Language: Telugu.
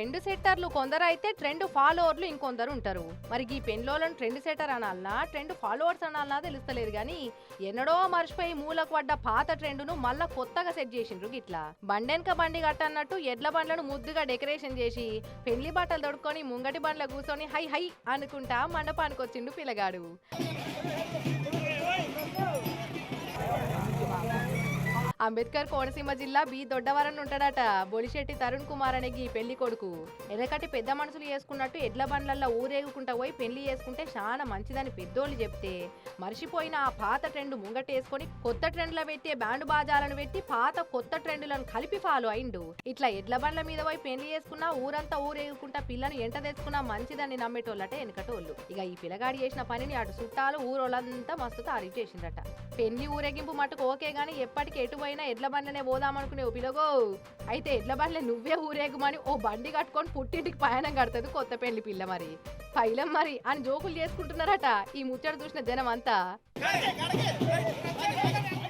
ట్రెండ్ సెట్టర్లు కొందరు అయితే ట్రెండ్ ఫాలోవర్లు ఇంకొందరు ఉంటారు. మరి ఈ పెన్లోలను ట్రెండ్ సెట్టర్ అనాలనా ట్రెండ్ ఫాలోవర్స్ అనాలనా తెలుస్తలేదు గానీ ఎన్నడో మర్చిపోయి మూలకు పడ్డ పాత ట్రెండ్ను మళ్ళా కొత్తగా సెట్ చేసిండ్రు గిట్లా. బండెనక బండి కట్టన్నట్టు ఎడ్ల బండ్లను ముద్దుగా డెకరేషన్ చేసి పెళ్లి బట్టలు దొడుకొని ముంగటి బండ్ల కూర్చొని హై హై అనుకుంటా మండపానికి వచ్చిండు పిల్లగాడు. అంబేద్కర్ కోనసీమ జిల్లా బి దొడ్డవరం ఉంటాడట బొలిశెట్టి తరుణ్ కుమార్ అనే ఈ పెళ్లి కొడుకు. ఎనకటి పెద్ద మనుషులు చేసుకున్నట్టు ఎడ్ల బండ్లల్లో ఊరేగుకుంటా పోయి పెళ్లి చేసుకుంటే చాలా మంచిదని పెద్దోళ్ళు చెప్తే మర్చిపోయిన ఆ పాత ట్రెండ్ ముంగటేసుకొని కొత్త ట్రెండ్ల పెట్టి బ్యాండ్ బాజాలను పెట్టి పాత కొత్త ట్రెండ్లను కలిపి ఫాలో అయిండు. ఇట్లా ఎడ్ల బండ్ల మీద పోయి పెళ్లి చేసుకున్నా ఊరంతా ఊరేగుకుంటా పిల్లను ఎంట తెచ్చుకున్నా మంచిదని నమ్మేటోళ్ళటే వెనకటోళ్ళు. ఇక ఈ పిల్లగాడి చేసిన పనిని అటు చుట్టాలు ఊరోళ్ళంతా మస్తు తారీఫ్ చేసిండట. పెళ్లి ఊరేగింపు మటుకు ఓకే గానీ ఎప్పటికి ఎటువైనా ఎడ్ల బండ్లనే పోదామనుకునే ఓ పిలగో అయితే ఎడ్ల బండ్లే నువ్వే ఊరేగుమని ఓ బండి కట్టుకొని పుట్టింటికి పయనం కడుతుంది కొత్త పెళ్లి పిల్ల. మరి పైలం మరి అని జోకులు చేసుకుంటున్నారట ఈ ముచ్చట చూసిన జనం అంతా.